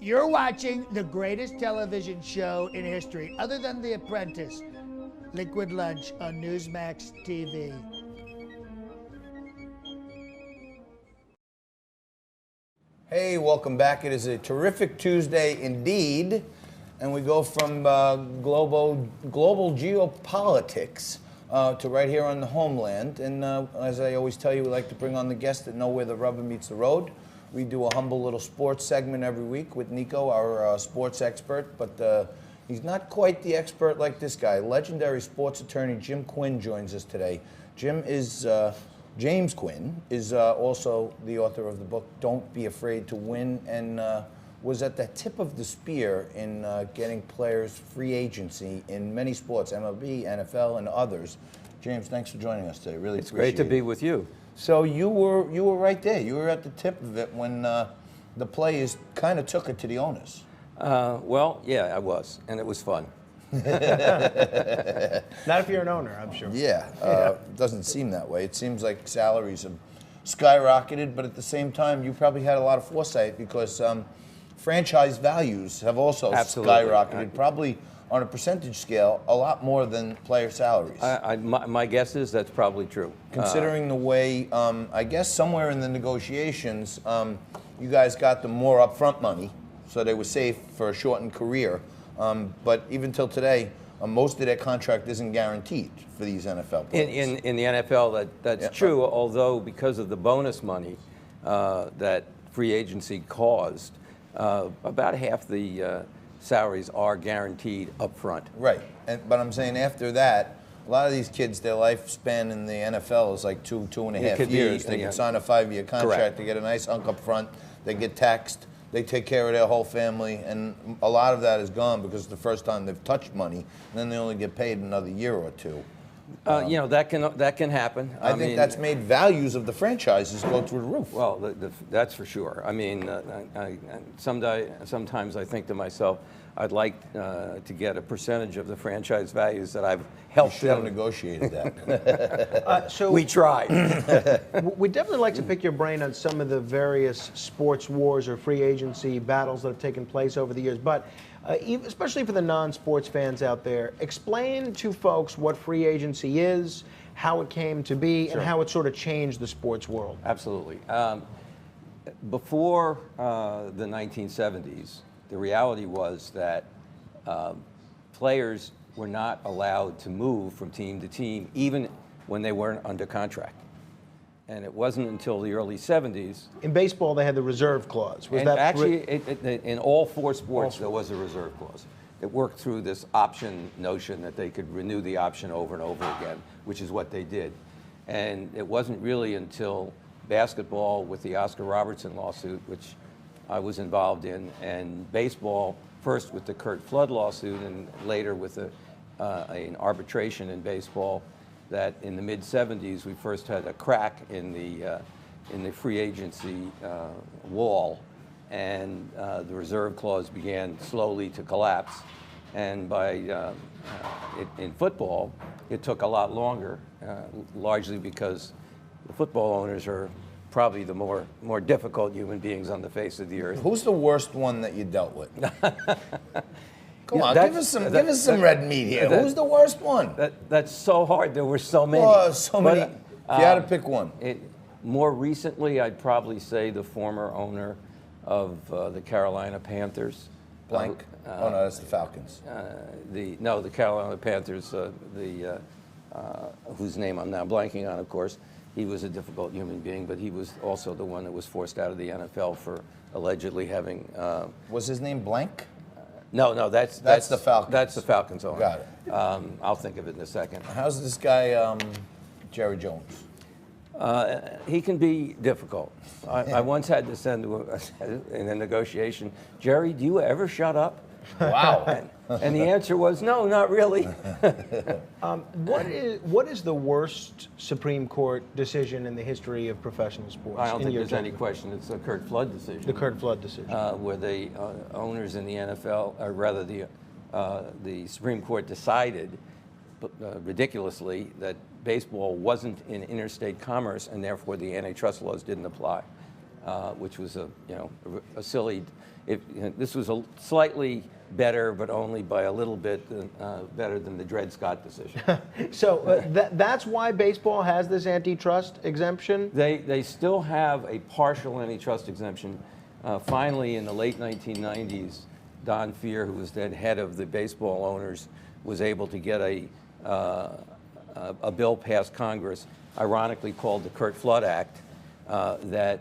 You're watching the greatest television show in history, other than The Apprentice, Liquid Lunch on Newsmax TV. Hey, welcome back. It is a terrific Tuesday indeed, and we go from global geopolitics to right here on the homeland. And as I always tell you, we like to bring on the guests that know where the rubber meets the road. We do a humble little sports segment every week with Nico, our sports expert, but he's not quite the expert like this guy. Legendary sports attorney Jim Quinn joins us today. James Quinn is also the author of the book Don't Be Afraid to Win, and was at the tip of the spear in getting players free agency in many sports, MLB, NFL, and others. James, thanks for joining us today. Really appreciate it. It's great to be with you. So you were right there. You were at the tip of it when the players kind of took it to the owners. Well, yeah, I was, and it was fun. Not if you're an owner, I'm sure. Yeah, it doesn't seem that way. It seems like salaries have skyrocketed, but at the same time, you probably had a lot of foresight because franchise values have also skyrocketed, probably on a percentage scale, a lot more than player salaries. My guess is that's probably true. Considering the way, I guess somewhere in the negotiations, you guys got the more upfront money, so they were safe for a shortened career. But even till today, most of their contract isn't guaranteed for these NFL players. In the NFL, that's true, although because of the bonus money that free agency caused, about half the salaries are guaranteed up front. Right, but I'm saying after that, a lot of these kids, their lifespan in the NFL is like 2.5 years. They can sign a 5-year contract, Correct. They get a nice hunk up front, they get taxed, they take care of their whole family, and a lot of that is gone because it's the first time they've touched money, and then they only get paid another year or two. That can happen. I think that's made values of the franchises go through the roof. Well, that's for sure. I mean, sometimes I think to myself, I'd like to get a percentage of the franchise values that I've helped. You should have negotiated that. So we tried. We'd definitely like to pick your brain on some of the various sports wars or free agency battles that have taken place over the years. But especially for the non-sports fans out there, explain to folks what free agency is, how it came to be, and how it sort of changed the sports world. Absolutely. Before the 1970s, the reality was that players were not allowed to move from team to team, even when they weren't under contract. And it wasn't until the early 70s. In baseball, they had the reserve clause. Was and that actually, in all four sports, there was a reserve clause. It worked through this option notion that they could renew the option over and over again, which is what they did. And it wasn't really until basketball with the Oscar Robertson lawsuit, which I was involved in, and baseball, first with the Curt Flood lawsuit and later with an arbitration in baseball, that in the mid-'70s we first had a crack in the free agency wall, and the reserve clause began slowly to collapse. And in football, it took a lot longer, largely because the football owners are probably the more difficult human beings on the face of the earth. Who's the worst one that you dealt with? Come on, give us some red meat here. Who's the worst one? That's so hard. There were so many. Oh, so many. If you had to pick one. More recently, I'd probably say the former owner of the Carolina Panthers. Blank. Oh no, that's the Falcons. The Carolina Panthers. Whose name I'm now blanking on, of course. He was a difficult human being, but he was also the one that was forced out of the NFL for allegedly having. Was his name Blank? No, that's the Falcons. That's the Falcons owner. Got it. I'll think of it in a second. How's this guy, Jerry Jones? He can be difficult. I once had to send in a negotiation, Jerry, do you ever shut up? Wow. And the answer was, no, not really. What is the worst Supreme Court decision in the history of professional sports? I don't think there's any question. It's the Curt Flood decision. The Curt Flood decision. Where the owners in the NFL, or rather the Supreme Court decided ridiculously that baseball wasn't in interstate commerce and therefore the antitrust laws didn't apply. which was a silly. This was a slightly better, but only by a little bit better than the Dred Scott decision. So that's why baseball has this antitrust exemption? They still have a partial antitrust exemption. Finally, in the late 1990s, Don Fehr, who was then head of the baseball owners, was able to get a bill passed Congress, ironically called the Curt Flood Act, that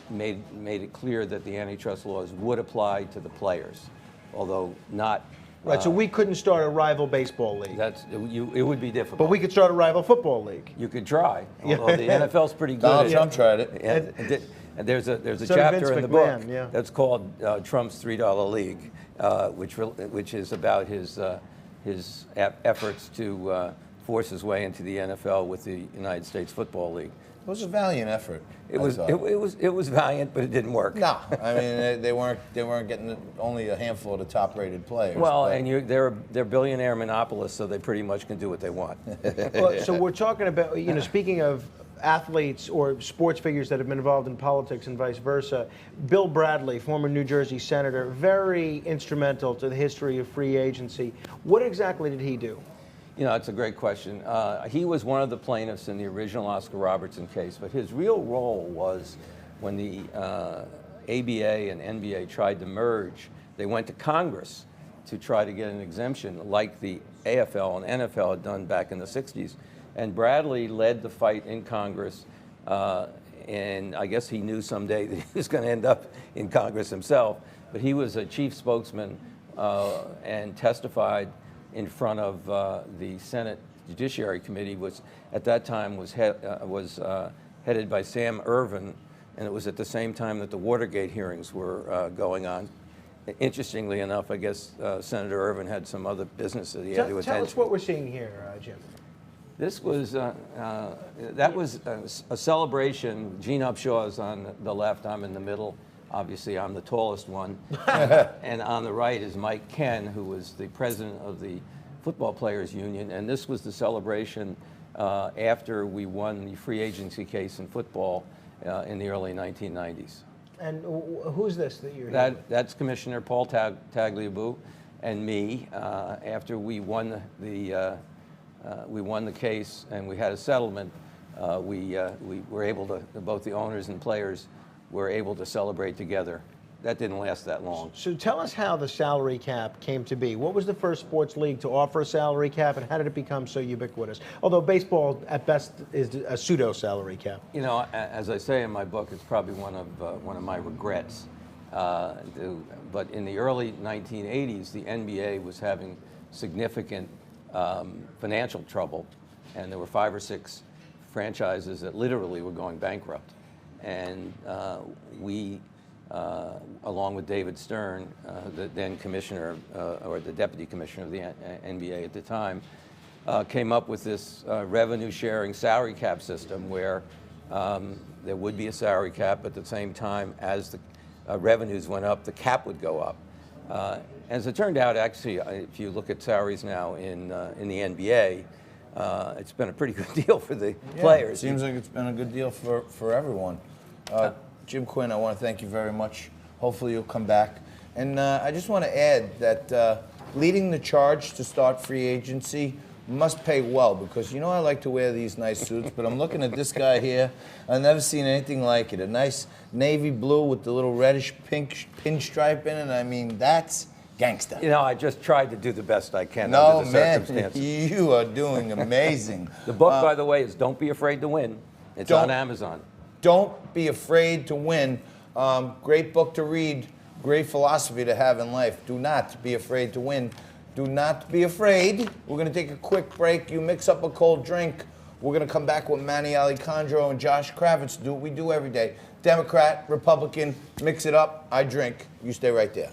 made it clear that the antitrust laws would apply to the players, although not. Right, so we couldn't start a rival baseball league. It would be difficult. But we could start a rival football league. You could try, although the NFL's pretty good. Donald Trump tried it. And there's a So did chapter Vince in the McMahon, book yeah. that's called Trump's $3 League, which is about his efforts to force his way into the NFL with the United States Football League. It was a valiant effort. It was valiant, but it didn't work. No, I mean they weren't getting only a handful of the top-rated players. Well, but and they're billionaire monopolists, so they pretty much can do what they want. Well, so we're talking about, speaking of athletes or sports figures that have been involved in politics and vice versa, Bill Bradley, former New Jersey senator, very instrumental to the history of free agency. What exactly did he do? It's a great question. He was one of the plaintiffs in the original Oscar Robertson case, but his real role was when the ABA and NBA tried to merge, they went to Congress to try to get an exemption like the AFL and NFL had done back in the 60s. And Bradley led the fight in Congress, and I guess he knew someday that he was going to end up in Congress himself, but he was a chief spokesman and testified in front of the Senate Judiciary Committee, which at that time was headed by Sam Ervin, and it was at the same time that the Watergate hearings were going on. Interestingly enough, I guess Senator Ervin had some other business that he had to attend to. Tell us what we're seeing here, Jim. This was that was a celebration. Gene Upshaw is on the left. I'm in the middle. Obviously, I'm the tallest one. And on the right is Mike Ken, who was the president of the Football Players Union. And this was the celebration after we won the free agency case in football in the early 1990s. And who's this that you're here? That's Commissioner Paul Tagliabue and me. After we won the case and we had a settlement, we were able to, both the owners and players were able to celebrate together. That didn't last that long. So tell us how the salary cap came to be. What was the first sports league to offer a salary cap, and how did it become so ubiquitous? Although baseball, at best, is a pseudo salary cap. As I say in my book, it's probably one of my regrets. But in the early 1980s, the NBA was having significant financial trouble, and there were 5 or 6 franchises that literally were going bankrupt. And we, along with David Stern, the then commissioner, or the deputy commissioner of the NBA at the time, came up with this revenue-sharing salary cap system where there would be a salary cap at the same time as the revenues went up, the cap would go up. As it turned out, actually, if you look at salaries now in the NBA, it's been a pretty good deal for the players. It seems like it's been a good deal for everyone. Jim Quinn, I want to thank you very much. Hopefully you'll come back. And I just want to add that leading the charge to start free agency must pay well, because I like to wear these nice suits, but I'm looking at this guy here. I've never seen anything like it. A nice navy blue with the little reddish pink pinstripe in it. I mean, that's gangster. I just tried to do the best I can under the circumstances. You are doing amazing. The book, by the way, is Don't Be Afraid to Win. It's on Amazon. Don't be afraid to win. Great book to read. Great philosophy to have in life. Do not be afraid to win. Do not be afraid. We're going to take a quick break. You mix up a cold drink. We're going to come back with Manny Alejandro and Josh Kravitz. Do what we do every day. Democrat, Republican, mix it up. I drink. You stay right there.